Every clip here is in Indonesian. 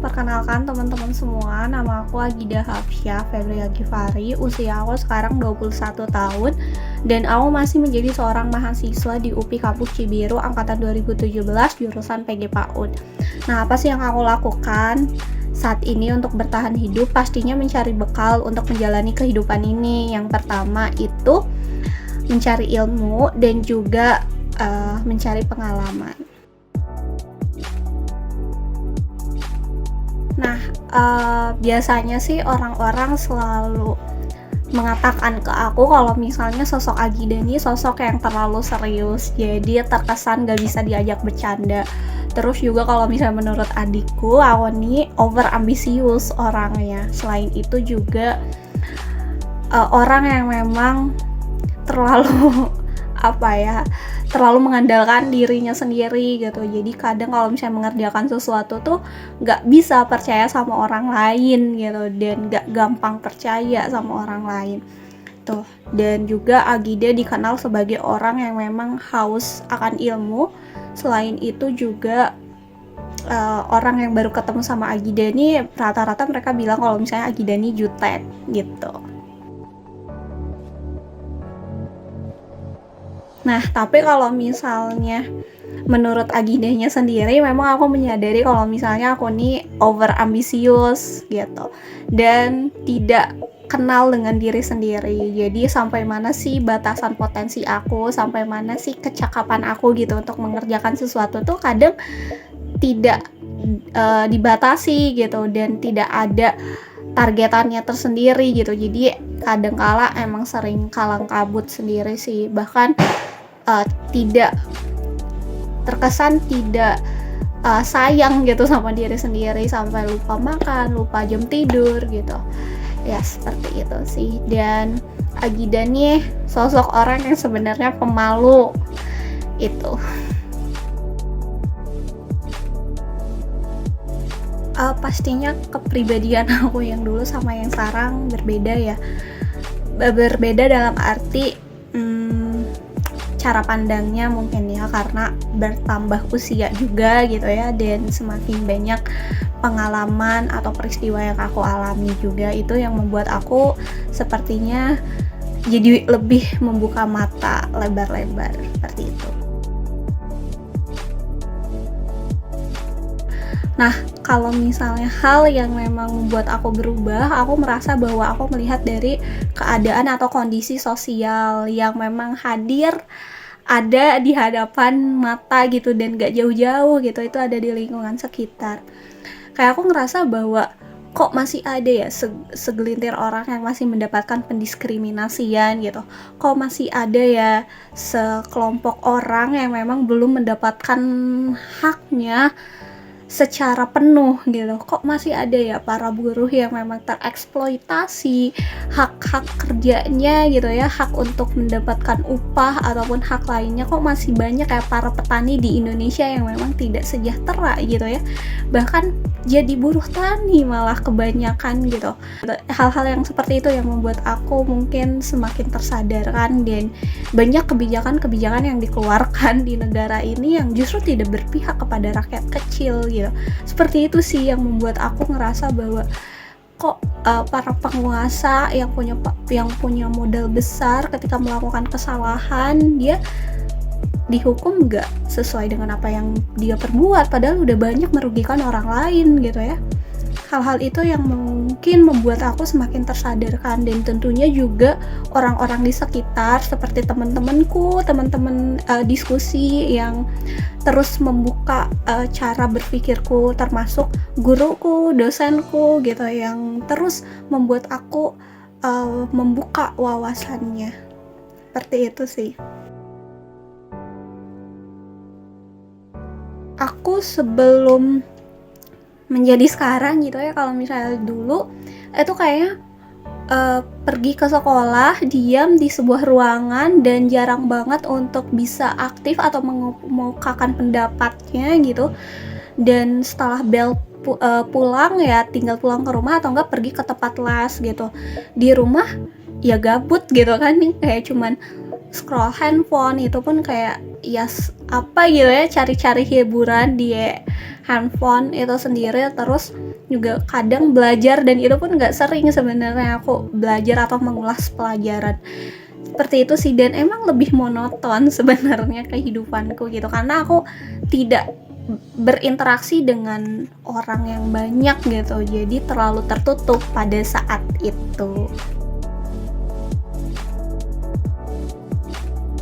Perkenalkan teman-teman semua, nama aku Agida Hafsyah Febria Givari, usia aku sekarang 21 tahun, dan aku masih menjadi seorang mahasiswa di UPI Kampus Cibiru angkatan 2017 jurusan PG PAUD. Nah, apa sih yang aku lakukan saat ini untuk bertahan hidup? Pastinya mencari bekal untuk menjalani kehidupan ini. Yang pertama itu mencari ilmu dan juga mencari pengalaman. Nah, biasanya sih orang-orang selalu mengatakan ke aku kalau misalnya sosok Agida ini sosok yang terlalu serius, jadi terkesan gak bisa diajak bercanda. Terus juga kalau misalnya menurut adikku, aku nih over ambisius orangnya. Selain itu juga orang yang memang terlalu terlalu mengandalkan dirinya sendiri gitu. Jadi kadang kalau misalnya mengerjakan sesuatu tuh nggak bisa percaya sama orang lain gitu, dan nggak gampang percaya sama orang lain tuh. Dan juga Agida dikenal sebagai orang yang memang haus akan ilmu. Selain itu juga orang yang baru ketemu sama Agida ini rata-rata mereka bilang kalau misalnya Agida ini jutek gitu. Nah, tapi kalau misalnya menurut Agidanya sendiri, memang aku menyadari kalau misalnya aku nih over ambisius gitu, dan tidak kenal dengan diri sendiri. Jadi sampai mana sih batasan potensi aku, sampai mana sih kecakapan aku gitu untuk mengerjakan sesuatu tuh kadang tidak dibatasi gitu, dan tidak ada targetannya tersendiri gitu. Jadi kadangkala emang sering kalang kabut sendiri sih, bahkan tidak terkesan tidak sayang gitu sama diri sendiri, sampai lupa makan, lupa jam tidur gitu ya, seperti itu sih. Dan Agida nih sosok orang yang sebenarnya pemalu itu. Pastinya kepribadian aku yang dulu sama yang sekarang berbeda ya. Berbeda dalam arti cara pandangnya mungkin ya, karena bertambah usia juga gitu ya, dan semakin banyak pengalaman atau peristiwa yang aku alami juga, itu yang membuat aku sepertinya jadi lebih membuka mata lebar-lebar seperti itu. Nah, kalau misalnya hal yang memang membuat aku berubah, aku merasa bahwa aku melihat dari keadaan atau kondisi sosial yang memang hadir, ada di hadapan mata gitu, dan gak jauh-jauh gitu, itu ada di lingkungan sekitar. Kayak aku ngerasa bahwa kok masih ada ya segelintir orang yang masih mendapatkan pendiskriminasian gitu. Kok masih ada ya sekelompok orang yang memang belum mendapatkan haknya secara penuh gitu. Kok masih ada ya para buruh yang memang tereksploitasi hak-hak kerjanya gitu ya, hak untuk mendapatkan upah ataupun hak lainnya. Kok masih banyak kayak para petani di Indonesia yang memang tidak sejahtera gitu ya, bahkan jadi buruh tani malah kebanyakan gitu. Hal-hal yang seperti itu yang membuat aku mungkin semakin tersadarkan, dan banyak kebijakan-kebijakan yang dikeluarkan di negara ini yang justru tidak berpihak kepada rakyat kecil gitu. Seperti itu sih yang membuat aku ngerasa bahwa kok para penguasa yang punya modal besar ketika melakukan kesalahan, dia dihukum nggak sesuai dengan apa yang dia perbuat, padahal udah banyak merugikan orang lain gitu ya. Hal-hal itu yang mungkin membuat aku semakin tersadarkan, dan tentunya juga orang-orang di sekitar seperti teman-temanku, teman-teman diskusi yang terus membuka cara berpikirku, termasuk guruku, dosenku gitu, yang terus membuat aku membuka wawasannya. Seperti itu sih. Aku sebelum menjadi sekarang gitu ya, kalau misalnya dulu itu kayaknya pergi ke sekolah, diam di sebuah ruangan, dan jarang banget untuk bisa aktif atau mengemukakan pendapatnya gitu. Dan setelah bel pulang ya tinggal pulang ke rumah, atau enggak pergi ke tempat les gitu. Di rumah ya gabut gitu kan, kayak cuman scroll handphone, itu pun kayak ya apa gitu ya, cari-cari hiburan di handphone itu sendiri, terus juga kadang belajar, dan itu pun nggak sering sebenarnya aku belajar atau mengulas pelajaran. Seperti itu sih, dan emang lebih monoton sebenarnya kehidupanku gitu, karena aku tidak berinteraksi dengan orang yang banyak gitu, jadi terlalu tertutup pada saat itu.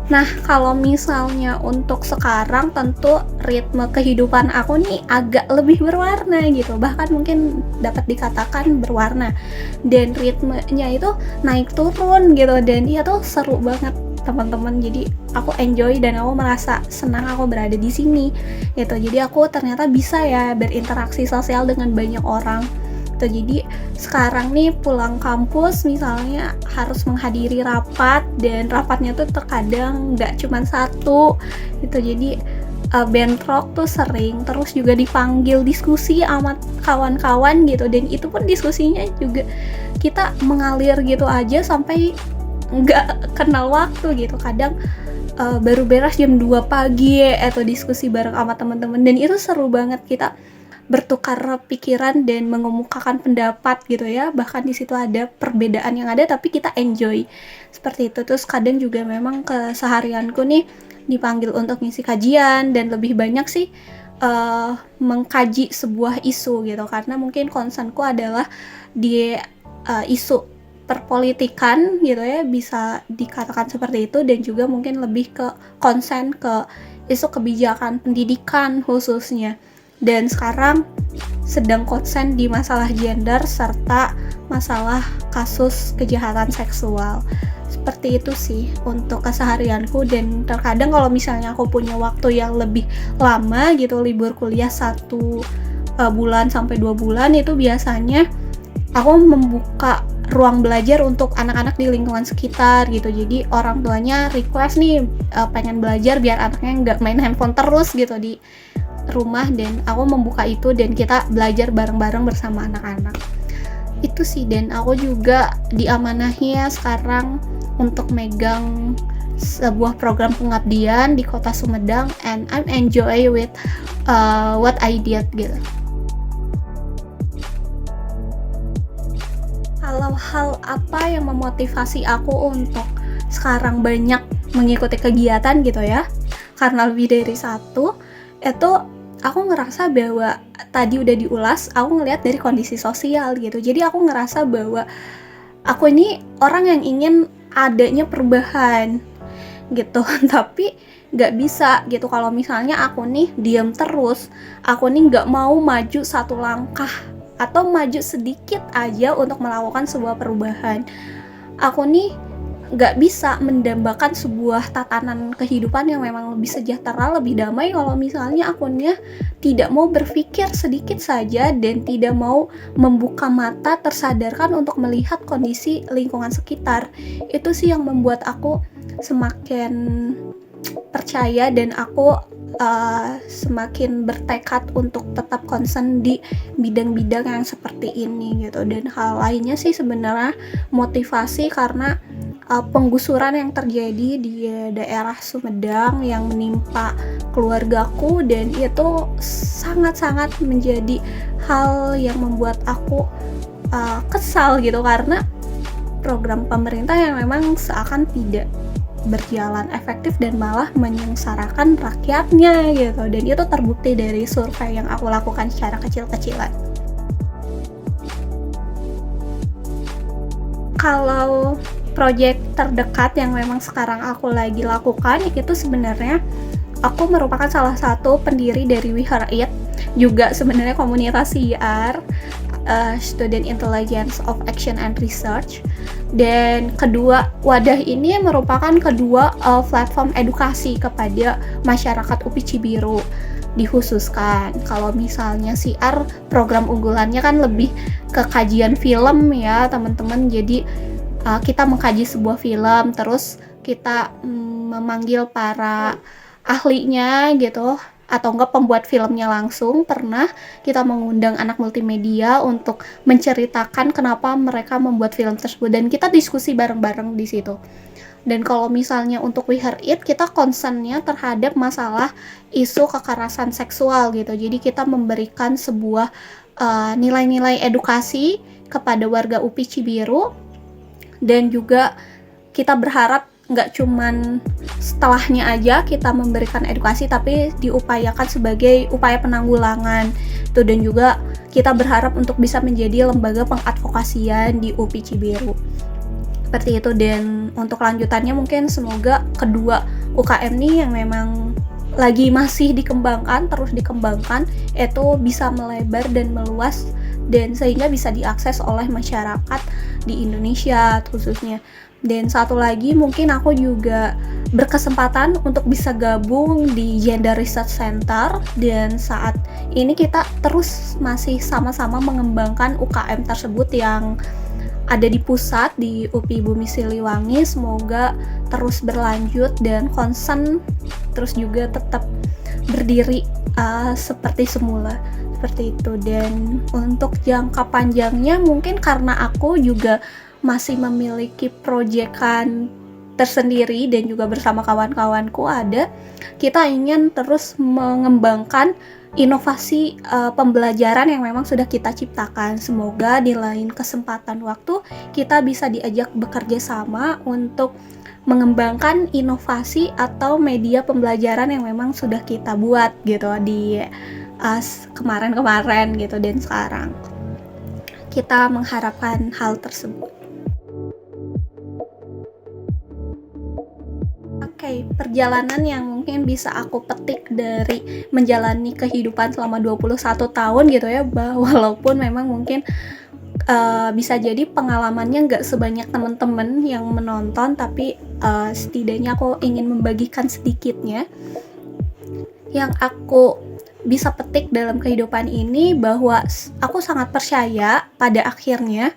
Nah, kalau misalnya untuk sekarang tentu ritme kehidupan aku nih agak lebih berwarna gitu, bahkan mungkin dapat dikatakan berwarna. Dan ritmenya itu naik turun gitu, dan iya tuh seru banget teman-teman. Jadi aku enjoy dan aku merasa senang aku berada di sini gitu. Jadi aku ternyata bisa ya berinteraksi sosial dengan banyak orang. Tuh, jadi sekarang nih pulang kampus misalnya harus menghadiri rapat, dan rapatnya tuh terkadang nggak cuma satu gitu, jadi bentrok tuh sering, terus juga dipanggil diskusi sama kawan-kawan gitu, dan itu pun diskusinya juga kita mengalir gitu aja sampai nggak kenal waktu gitu. Kadang baru beres jam 2 pagi atau diskusi bareng sama teman-teman, dan itu seru banget, kita bertukar pikiran dan mengemukakan pendapat gitu ya, bahkan di situ ada perbedaan yang ada tapi kita enjoy seperti itu. Terus kadang juga memang keseharianku nih dipanggil untuk ngisi kajian, dan lebih banyak sih mengkaji sebuah isu gitu, karena mungkin concernku adalah di isu perpolitikan gitu ya, bisa dikatakan seperti itu, dan juga mungkin lebih ke konsen ke isu kebijakan pendidikan khususnya. Dan sekarang sedang konsen di masalah gender serta masalah kasus kejahatan seksual. Seperti itu sih untuk keseharianku, dan terkadang kalau misalnya aku punya waktu yang lebih lama gitu, libur kuliah 1 bulan sampai 2 bulan, itu biasanya aku membuka ruang belajar untuk anak-anak di lingkungan sekitar gitu. Jadi orang tuanya request nih pengen belajar biar anaknya nggak main handphone terus gitu di rumah, dan aku membuka itu dan kita belajar bareng-bareng bersama anak-anak. Itu sih, dan aku juga diamanahi ya sekarang untuk megang sebuah program pengabdian di Kota Sumedang, and I'm enjoy with what I did gitu. Kalau hal apa yang memotivasi aku untuk sekarang banyak mengikuti kegiatan gitu ya, karena lebih dari satu, itu aku ngerasa bahwa tadi udah diulas, aku ngelihat dari kondisi sosial gitu. Jadi aku ngerasa bahwa aku ini orang yang ingin adanya perubahan gitu tapi nggak bisa gitu kalau misalnya aku nih diam terus, aku nih nggak mau maju satu langkah atau maju sedikit aja untuk melakukan sebuah perubahan. Aku nih nggak bisa mendambakan sebuah tatanan kehidupan yang memang lebih sejahtera, lebih damai kalau misalnya akunnya tidak mau berpikir sedikit saja dan tidak mau membuka mata tersadarkan untuk melihat kondisi lingkungan sekitar. Itu sih yang membuat aku semakin percaya, dan aku semakin bertekad untuk tetap concern di bidang-bidang yang seperti ini gitu. Dan hal lainnya sih sebenarnya motivasi karena penggusuran yang terjadi di daerah Sumedang yang menimpa keluargaku, dan itu sangat-sangat menjadi hal yang membuat aku kesal gitu, karena program pemerintah yang memang seakan tidak berjalan efektif dan malah menyengsarakan rakyatnya gitu. Dan itu terbukti dari survei yang aku lakukan secara kecil-kecilan. Kalau proyek terdekat yang memang sekarang aku lagi lakukan itu sebenarnya aku merupakan salah satu pendiri dari We Hear It, juga sebenarnya komunitas CIR, Student Intelligence of Action and Research. Dan kedua wadah ini merupakan kedua platform edukasi kepada masyarakat UPI Cibiru dikhususkan. Kalau misalnya CIR program unggulannya kan lebih ke kajian film ya teman-teman, jadi kita mengkaji sebuah film, terus kita memanggil para ahlinya gitu, atau enggak pembuat filmnya langsung. Pernah kita mengundang anak multimedia untuk menceritakan kenapa mereka membuat film tersebut, dan kita diskusi bareng-bareng di situ. Dan kalau misalnya untuk We Heard It, kita concernnya terhadap masalah isu kekerasan seksual gitu. Jadi kita memberikan sebuah nilai-nilai edukasi kepada warga UPI Cibiru, dan juga kita berharap nggak cuman setelahnya aja kita memberikan edukasi, tapi diupayakan sebagai upaya penanggulangan tuh. Dan juga kita berharap untuk bisa menjadi lembaga pengadvokasian di UPI Cibiru seperti itu. Dan untuk lanjutannya mungkin semoga kedua UKM nih yang memang lagi masih dikembangkan, terus dikembangkan, itu bisa melebar dan meluas, dan sehingga bisa diakses oleh masyarakat di Indonesia khususnya. Dan satu lagi, mungkin aku juga berkesempatan untuk bisa gabung di Gender Research Center, dan saat ini kita terus masih sama-sama mengembangkan UKM tersebut yang ada di pusat di UPI Bumi Siliwangi. Semoga terus berlanjut dan concern, terus juga tetap berdiri seperti semula, seperti itu. Dan untuk jangka panjangnya mungkin karena aku juga masih memiliki proyekan tersendiri dan juga bersama kawan-kawanku kita ingin terus mengembangkan inovasi pembelajaran yang memang sudah kita ciptakan. Semoga di lain kesempatan waktu kita bisa diajak bekerja sama untuk mengembangkan inovasi atau media pembelajaran yang memang sudah kita buat gitu di kemarin-kemarin gitu. Dan sekarang kita mengharapkan hal tersebut. Perjalanan yang mungkin bisa aku petik dari menjalani kehidupan selama 21 tahun gitu ya, walaupun memang mungkin bisa jadi pengalamannya nggak sebanyak teman-teman yang menonton, tapi setidaknya aku ingin membagikan sedikitnya yang aku bisa petik dalam kehidupan ini, bahwa aku sangat percaya pada akhirnya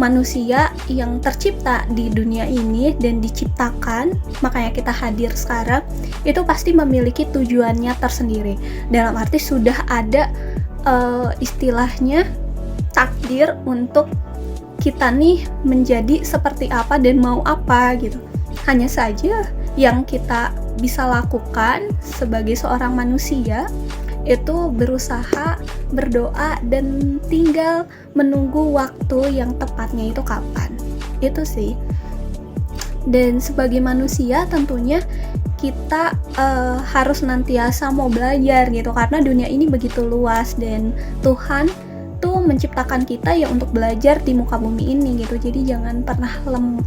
manusia yang tercipta di dunia ini dan diciptakan, makanya kita hadir sekarang, itu pasti memiliki tujuannya tersendiri. Dalam arti sudah ada istilahnya takdir untuk kita nih menjadi seperti apa dan mau apa gitu. Hanya saja yang kita bisa lakukan sebagai seorang manusia itu berusaha, berdoa, dan tinggal menunggu waktu yang tepatnya itu kapan. Itu sih. Dan sebagai manusia tentunya kita harus nantiasa mau belajar gitu, karena dunia ini begitu luas dan Tuhan tuh menciptakan kita ya untuk belajar di muka bumi ini gitu. Jadi jangan pernah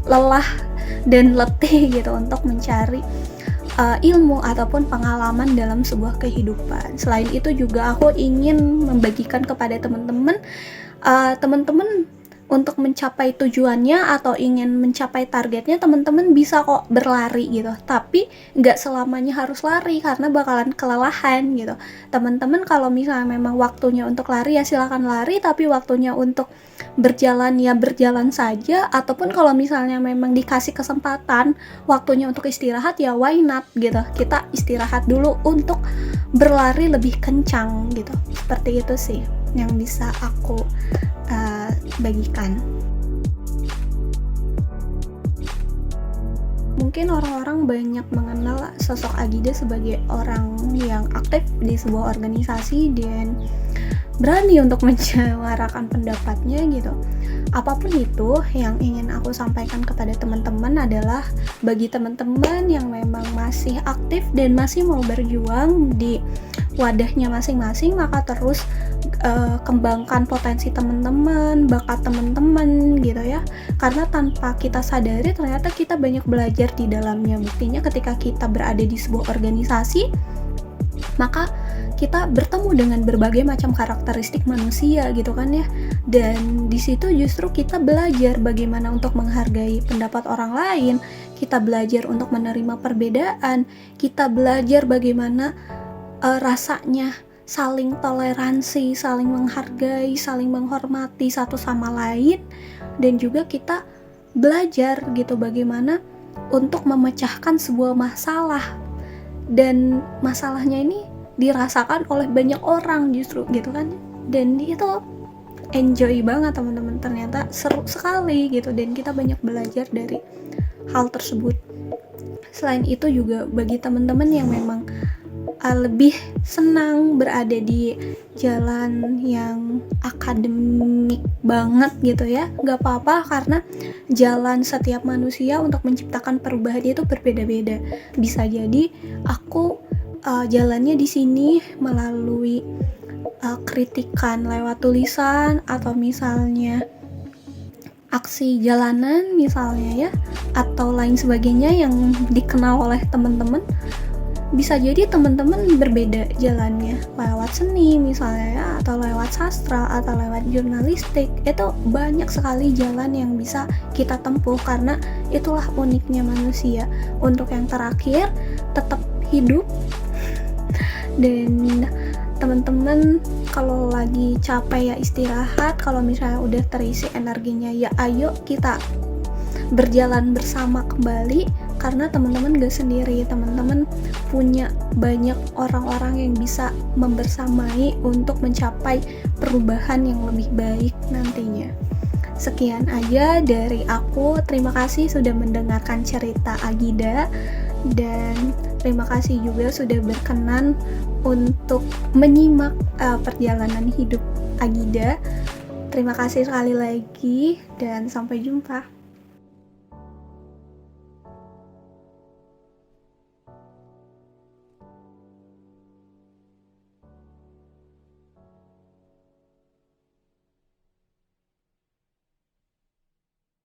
lelah dan letih gitu untuk mencari ilmu ataupun pengalaman dalam sebuah kehidupan. Selain itu juga aku ingin membagikan kepada teman-teman untuk mencapai tujuannya atau ingin mencapai targetnya, teman-teman bisa kok berlari gitu, tapi nggak selamanya harus lari karena bakalan kelelahan gitu. Teman-teman kalau misalnya memang waktunya untuk lari ya silakan lari, tapi waktunya untuk berjalan ya berjalan saja. Ataupun kalau misalnya memang dikasih kesempatan waktunya untuk istirahat ya why not gitu, kita istirahat dulu untuk berlari lebih kencang gitu. Seperti itu sih yang bisa aku bagikan. Mungkin orang-orang banyak mengenal sosok Agida sebagai orang yang aktif di sebuah organisasi dan berani untuk menyuarakan pendapatnya gitu. Apapun itu, yang ingin aku sampaikan kepada teman-teman adalah bagi teman-teman yang memang masih aktif dan masih mau berjuang di wadahnya masing-masing, maka terus kembangkan potensi teman-teman, bakat teman-teman gitu ya. Karena tanpa kita sadari ternyata kita banyak belajar di dalamnya. Buktinya ketika kita berada di sebuah organisasi, maka kita bertemu dengan berbagai macam karakteristik manusia gitu kan ya. Dan di situ justru kita belajar bagaimana untuk menghargai pendapat orang lain, kita belajar untuk menerima perbedaan, kita belajar bagaimana rasanya saling toleransi, saling menghargai, saling menghormati satu sama lain. Dan juga kita belajar gitu bagaimana untuk memecahkan sebuah masalah, dan masalahnya ini dirasakan oleh banyak orang justru gitu kan. Dan itu enjoy banget teman-teman, ternyata seru sekali gitu, dan kita banyak belajar dari hal tersebut. Selain itu juga bagi teman-teman yang memang lebih senang berada di jalan yang akademik banget gitu ya, nggak apa-apa, karena jalan setiap manusia untuk menciptakan perubahan itu berbeda-beda. Bisa jadi aku jalannya di sini melalui kritikan lewat tulisan, atau misalnya aksi jalanan misalnya ya, atau lain sebagainya yang dikenal oleh teman-teman. Bisa jadi teman-teman berbeda jalannya, lewat seni misalnya ya, atau lewat sastra, atau lewat jurnalistik. Itu banyak sekali jalan yang bisa kita tempuh, karena itulah uniknya manusia. Untuk yang terakhir, tetap hidup. Dan teman-teman kalau lagi capek ya istirahat, kalau misalnya udah terisi energinya ya ayo kita berjalan bersama kembali, karena teman-teman gak sendiri, teman-teman punya banyak orang-orang yang bisa membersamai untuk mencapai perubahan yang lebih baik nantinya. Sekian aja dari aku, terima kasih sudah mendengarkan cerita Agida, dan terima kasih juga sudah berkenan untuk menyimak perjalanan hidup Agida. Terima kasih sekali lagi dan sampai jumpa.